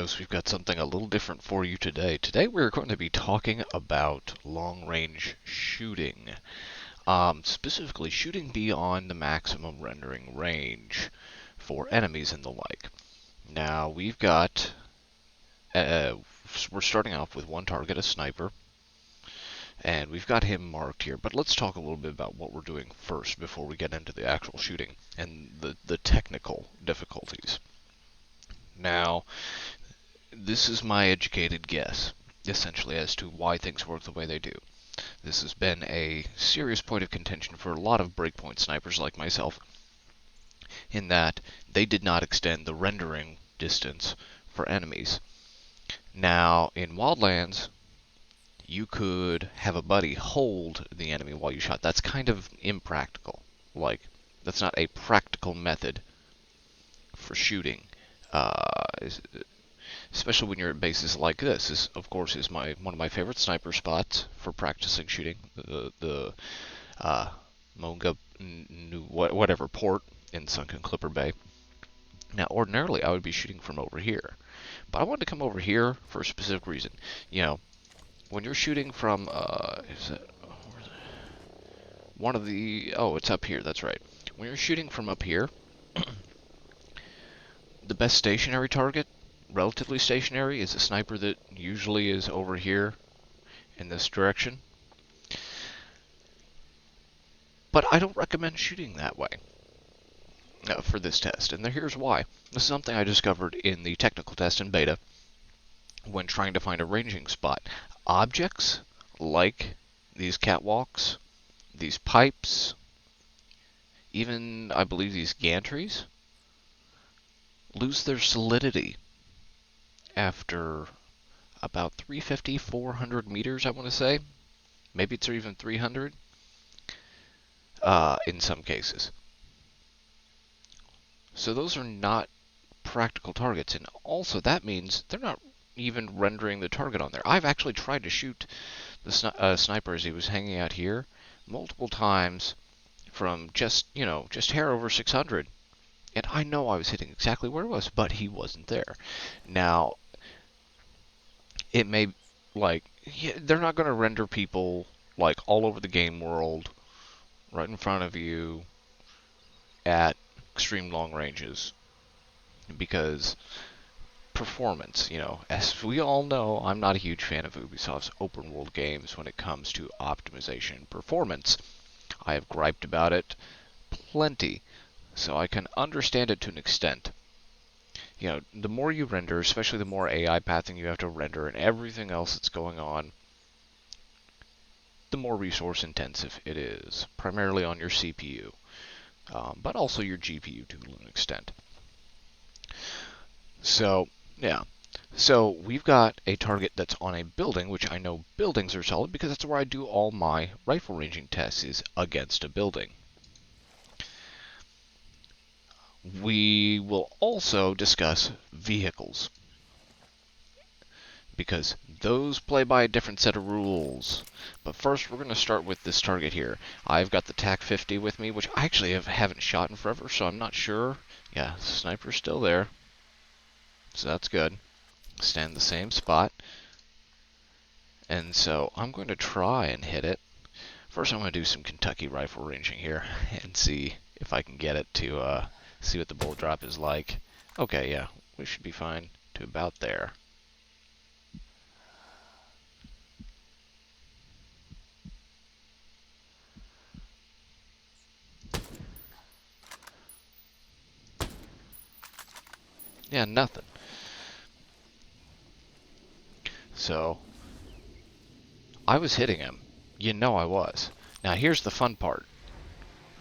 Ghost. We've got something a little different for you today. Today we're going to be talking about long-range shooting, specifically shooting beyond the maximum rendering range for enemies and the like. Now we're starting off with one target, a sniper, and we've got him marked here. But let's talk a little bit about what we're doing first before we get into the actual shooting and the technical difficulties. Now, this is my educated guess, essentially, as to why things work the way they do. This has been a serious point of contention for a lot of breakpoint snipers like myself, in that they did not extend the rendering distance for enemies. Now, in Wildlands, you could have a buddy hold the enemy while you shot. That's kind of impractical. That's not a practical method for shooting. Especially when you're at bases like this. This, of course, is one of my favorite sniper spots for practicing shooting. The Monga, whatever port in Sunken Clipper Bay. Now, ordinarily, I would be shooting from over here, but I wanted to come over here for a specific reason. You know, when you're shooting from, one of the, oh, it's up here. That's right. When you're shooting from up here, the best stationary target, relatively stationary, is a sniper that usually is over here in this direction. But I don't recommend shooting that way for this test, and here's why. This is something I discovered in the technical test in beta when trying to find a ranging spot. Objects like these catwalks, these pipes, even I believe these gantries, lose their solidity after about 350, 400 meters, I want to say. Maybe it's even 300 in some cases. So those are not practical targets, and also that means they're not even rendering the target on there. I've actually tried to shoot the sniper as he was hanging out here multiple times from just hair over 600. And I know I was hitting exactly where it was, but he wasn't there. Now, it may, they're not going to render people, all over the game world, right in front of you, at extreme long ranges. Because performance, as we all know, I'm not a huge fan of Ubisoft's open world games when it comes to optimization and performance. I have griped about it plenty. So I can understand it to an extent. The more you render, especially the more AI pathing you have to render and everything else that's going on, the more resource intensive it is, primarily on your CPU, but also your GPU to an extent. So, yeah. So we've got a target that's on a building, which I know buildings are solid because that's where I do all my rifle ranging tests, is against a building. We will also discuss vehicles, because those play by a different set of rules. But first, we're going to start with this target here. I've got the TAC 50 with me, which I actually haven't shot in forever, so I'm not sure. Yeah, the sniper's still there, so that's good. Stand in the same spot. And so I'm going to try and hit it. First, I'm going to do some Kentucky rifle ranging here and see if I can get it to see what the bullet drop is like. Okay, yeah, we should be fine to about there. Yeah, nothing. So, I was hitting him. I was. Now, here's the fun part.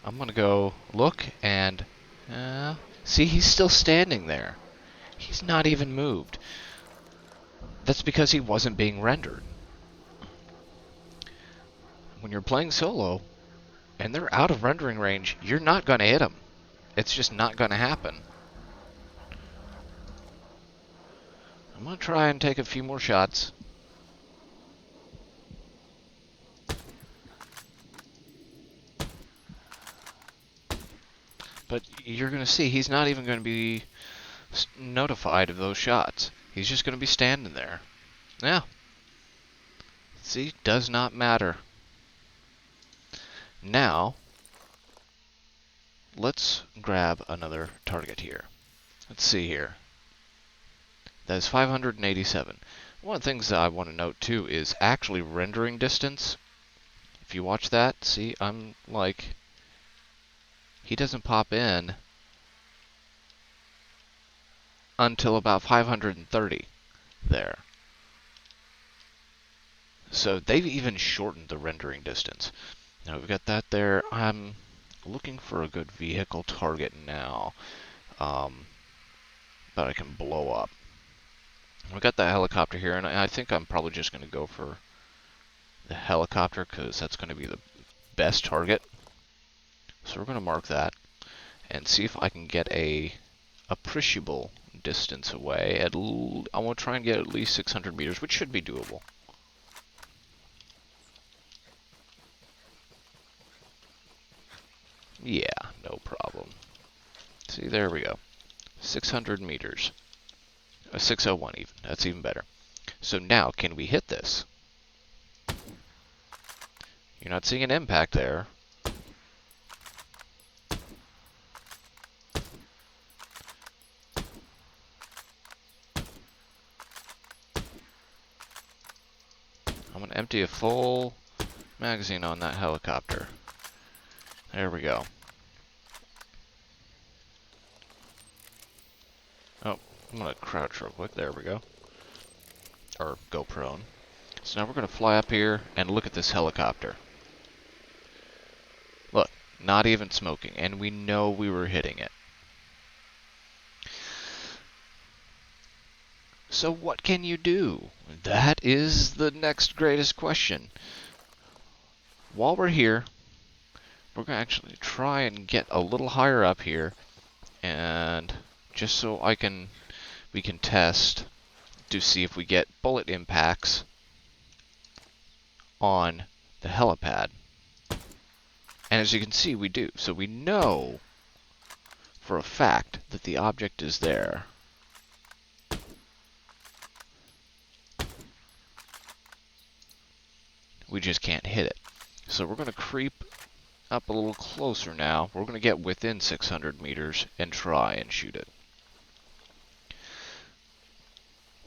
I'm going to go look and see, he's still standing there. He's not even moved. That's because he wasn't being rendered. When you're playing solo and they're out of rendering range, you're not going to hit them. It's just not going to happen. I'm going to try and take a few more shots. But you're going to see he's not even going to be notified of those shots. He's just going to be standing there. Yeah. See, does not matter. Now, let's grab another target here. Let's see here. That is 587. One of the things that I want to note too is actually rendering distance. If you watch that, see, I'm like, he doesn't pop in until about 530 there. So they've even shortened the rendering distance. Now we've got that there. I'm looking for a good vehicle target now that I can blow up. We've got that helicopter here, and I think I'm probably just going to go for the helicopter because that's going to be the best target. So we're going to mark that and see if I can get a appreciable distance away. I want to try and get at least 600 meters, which should be doable. Yeah, no problem. See, there we go. 600 meters. 601 even. That's even better. So now, can we hit this? You're not seeing an impact there. I'm going to empty a full magazine on that helicopter. There we go. Oh, I'm going to crouch real quick. There we go. Or go prone. So now we're going to fly up here and look at this helicopter. Look, not even smoking, and we know we were hitting it. So what can you do? That is the next greatest question. While we're here, we're going to actually try and get a little higher up here, and just so we can test to see if we get bullet impacts on the helipad. And as you can see, we do. So we know for a fact that the object is there. We just can't hit it. So we're going to creep up a little closer now. We're going to get within 600 meters and try and shoot it.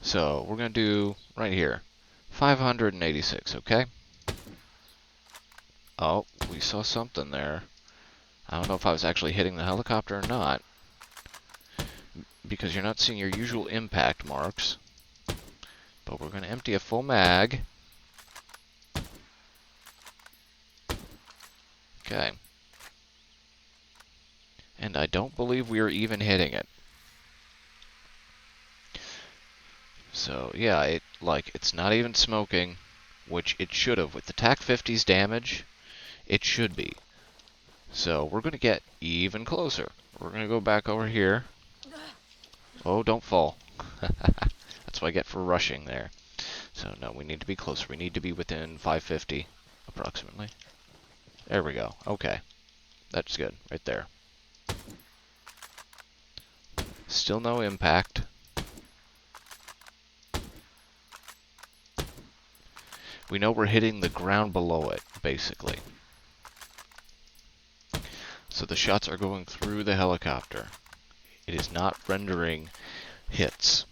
So we're going to do right here, 586, okay? Oh, we saw something there. I don't know if I was actually hitting the helicopter or not, because you're not seeing your usual impact marks. But we're going to empty a full mag. Okay. And I don't believe we are even hitting it. So yeah, it's not even smoking, which it should have. With the TAC 50's damage, it should be. So we're going to get even closer. We're going to go back over here. Oh, don't fall. That's what I get for rushing there. So no, we need to be closer. We need to be within 550, approximately. There we go. Okay. That's good, right there. Still no impact. We know we're hitting the ground below it, basically. So the shots are going through the helicopter. It is not rendering hits.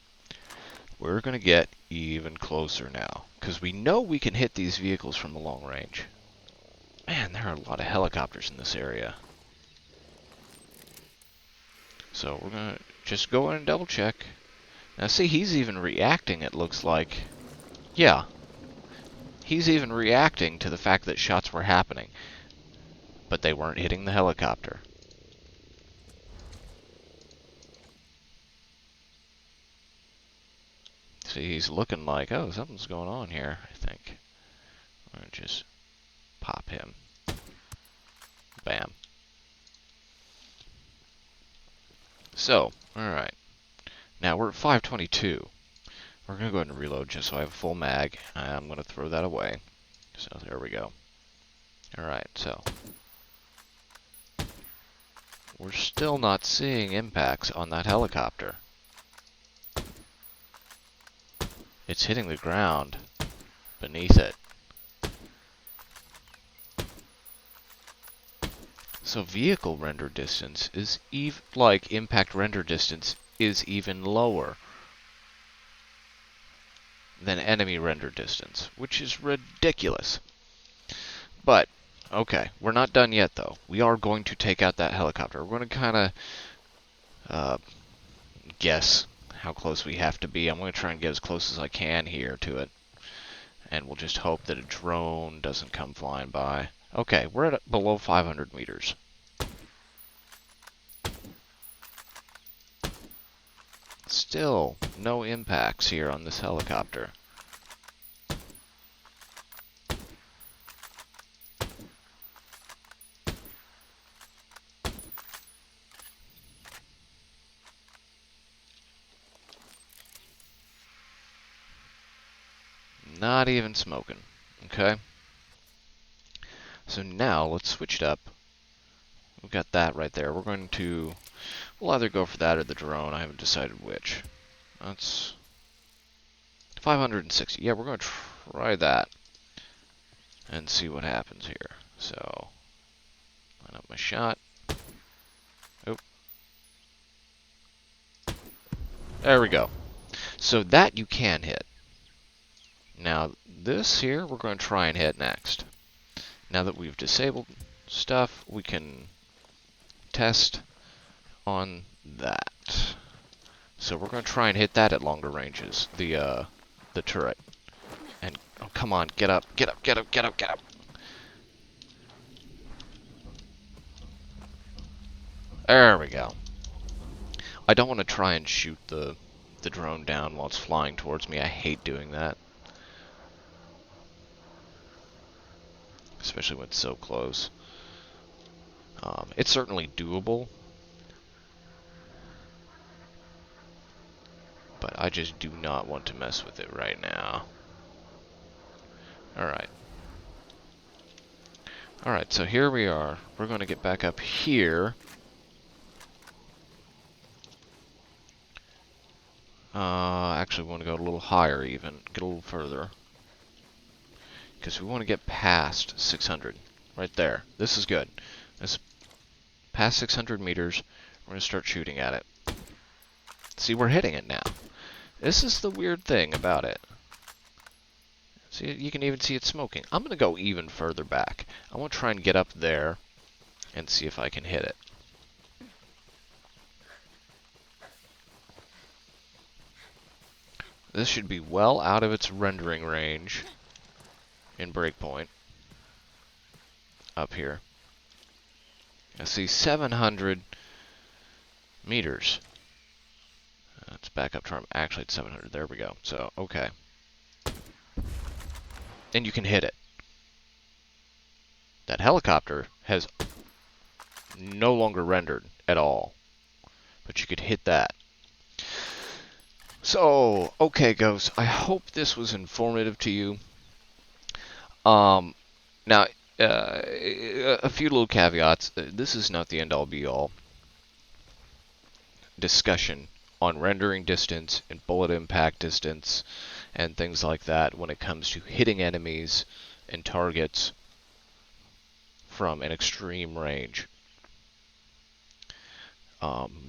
We're going to get even closer now, because we know we can hit these vehicles from a long range. Man, there are a lot of helicopters in this area. So we're going to just go in and double check. Now see, he's even reacting, it looks like. Yeah. He's even reacting to the fact that shots were happening. But they weren't hitting the helicopter. See, he's looking like, oh, something's going on here, I think. I'm going to just pop him. Bam. So, alright. Now we're at 522. We're going to go ahead and reload just so I have a full mag. I'm going to throw that away. So there we go. Alright, so. We're still not seeing impacts on that helicopter. It's hitting the ground beneath it. So vehicle render distance is like impact render distance is even lower than enemy render distance, which is ridiculous. But okay, we're not done yet though. We are going to take out that helicopter. We're going to kind of guess how close we have to be. I'm going to try and get as close as I can here to it. And we'll just hope that a drone doesn't come flying by. Okay, we're at below 500 meters. Still, no impacts here on this helicopter. Not even smoking. Okay? So now, let's switch it up. We've got that right there. We'll either go for that or the drone. I haven't decided which. That's 560. Yeah, we're going to try that and see what happens here. So, line up my shot. Oh. There we go. So that you can hit. Now, this here, we're going to try and hit next. Now that we've disabled stuff, we can test on that. So we're going to try and hit that at longer ranges, the turret. And, oh, come on, get up, get up, get up, get up, get up. There we go. I don't want to try and shoot the drone down while it's flying towards me. I hate doing that. Especially when it's so close. It's certainly doable. But I just do not want to mess with it right now. Alright. Alright, so here we are. We're going to get back up here. Actually, we want to go a little higher even. Get a little further. Because we want to get past 600. Right there. This is good. This past 600 meters, we're going to start shooting at it. See, we're hitting it now. This is the weird thing about it. See, you can even see it smoking. I'm going to go even further back. I want to try and get up there and see if I can hit it. This should be well out of its rendering range in Breakpoint. Up here. I see 700 meters. Let's back up to where I'm actually at 700. There we go. So, okay. And you can hit it. That helicopter has no longer rendered at all. But you could hit that. So, okay, Ghost. I hope this was informative to you. Now, a few little caveats. This is not the end-all be-all discussion on rendering distance and bullet impact distance and things like that when it comes to hitting enemies and targets from an extreme range.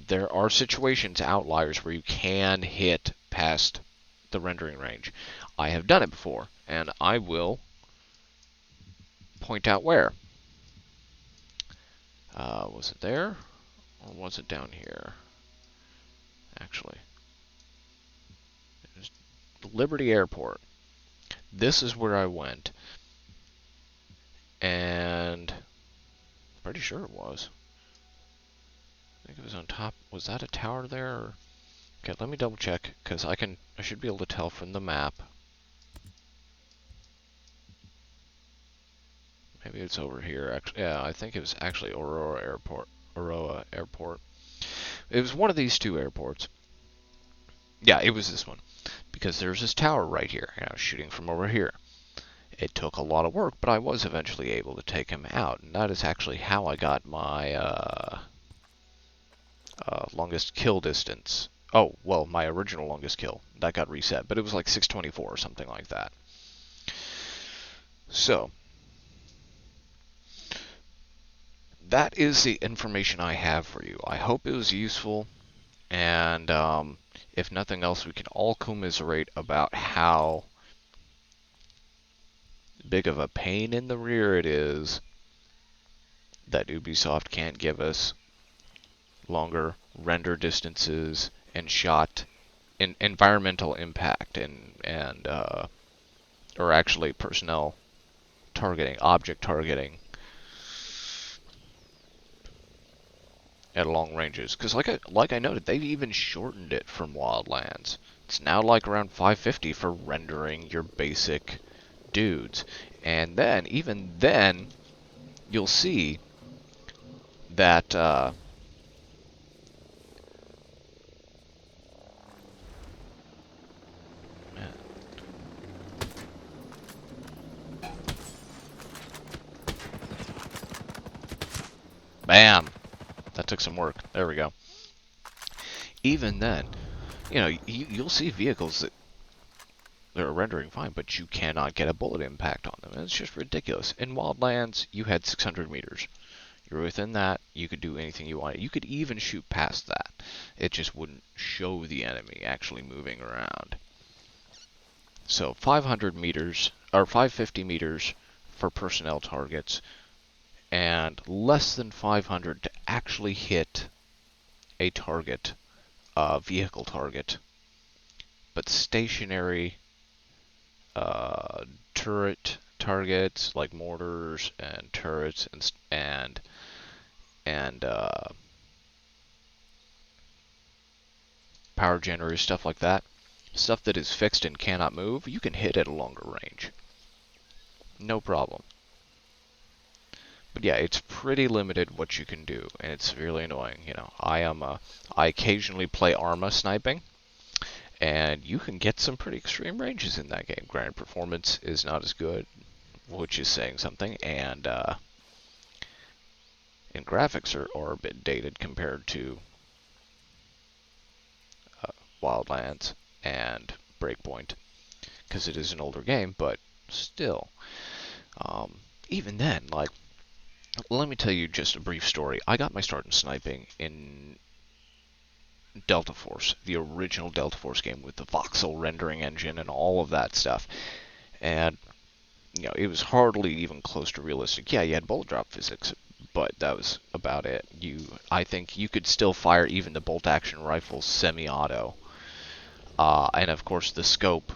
There are situations, outliers, where you can hit past the rendering range. I have done it before, and I will point out where. Was it there? Or was it down here? Actually. It was Liberty Airport. This is where I went. And I'm pretty sure it was. I think it was on top. Was that a tower there? Or? Okay, let me double check, because I should be able to tell from the map. Maybe it's over here. Actually, yeah, I think it was actually Aurora Airport. It was one of these two airports. Yeah, it was this one. Because there's this tower right here, and I was shooting from over here. It took a lot of work, but I was eventually able to take him out, and that is actually how I got my longest kill distance Oh, well, my original longest kill, that got reset, but it was like 624 or something like that. So, that is the information I have for you. I hope it was useful, and if nothing else, we can all commiserate about how big of a pain in the rear it is that Ubisoft can't give us longer render distances and shot environmental impact and or actually personnel targeting, object targeting at long ranges. Because like I noted, they've even shortened it from Wildlands. It's now like around 550 for rendering your basic dudes. And then, even then, you'll see that bam, that took some work. There we go. Even then, you'll see vehicles that they're rendering fine, but you cannot get a bullet impact on them. And it's just ridiculous. In Wildlands, you had 600 meters. You're within that, you could do anything you wanted. You could even shoot past that. It just wouldn't show the enemy actually moving around. So 500 meters, or 550 meters for personnel targets, and less than 500 to actually hit a target, vehicle target. But stationary turret targets like mortars and turrets and power generators, stuff like that, stuff that is fixed and cannot move, you can hit at a longer range. No problem. But yeah, it's pretty limited what you can do, and it's really annoying. I occasionally play Arma sniping, and you can get some pretty extreme ranges in that game. Granted, performance is not as good, which is saying something, and graphics are a bit dated compared to Wildlands and Breakpoint, because it is an older game, but still. Even then, like, let me tell you just a brief story. I got my start in sniping in Delta Force, the original Delta Force game with the voxel rendering engine and all of that stuff. And, it was hardly even close to realistic. Yeah, you had bullet drop physics, but that was about it. I think you could still fire even the bolt action rifles semi-auto. And of course the scope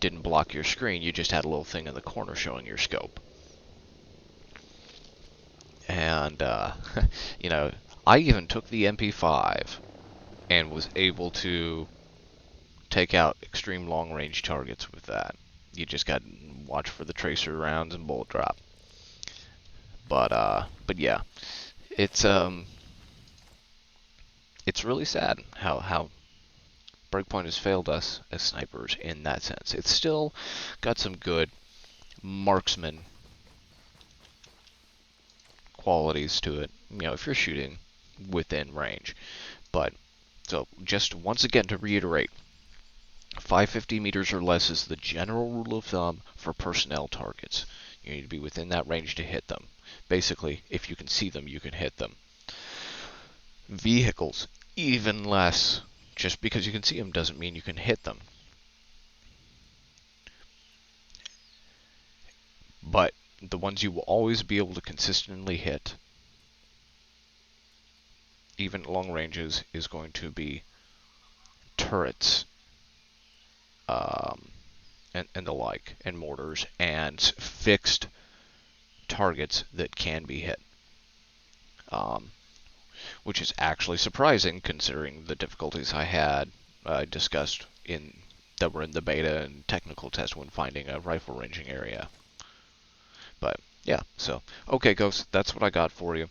didn't block your screen, you just had a little thing in the corner showing your scope. And, I even took the MP5 and was able to take out extreme long-range targets with that. You just got to watch for the tracer rounds and bullet drop. But yeah, it's really sad how Breakpoint has failed us as snipers in that sense. It's still got some good marksman qualities to it, if you're shooting within range. But, so, just once again to reiterate, 550 meters or less is the general rule of thumb for personnel targets. You need to be within that range to hit them. Basically, if you can see them, you can hit them. Vehicles, even less. Just because you can see them doesn't mean you can hit them. But the ones you will always be able to consistently hit, even at long ranges, is going to be turrets, and the like, and mortars, and fixed targets that can be hit. Which is actually surprising considering the difficulties I had discussed that were in the beta and technical test when finding a rifle ranging area. But yeah, so okay, Ghost, that's what I got for you.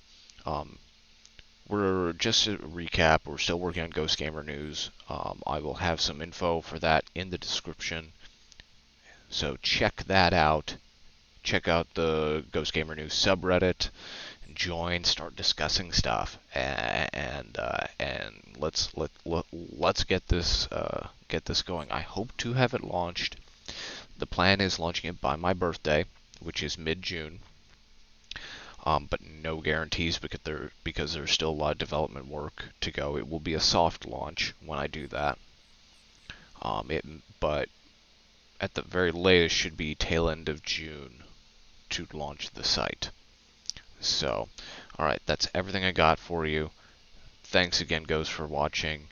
We're just to recap, we're still working on Ghost Gamer News. I will have some info for that in the description, so check that out. Check out the Ghost Gamer News subreddit. join, start discussing stuff, and let's get this going. I hope to have it launched. The plan is launching it by my birthday, which is mid-June. But no guarantees because there's still a lot of development work to go. It will be a soft launch when I do that. But at the very latest should be tail end of June to launch the site. So, alright, that's everything I got for you. Thanks again, Ghost, for watching,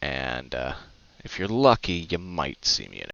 and if you're lucky, you might see me in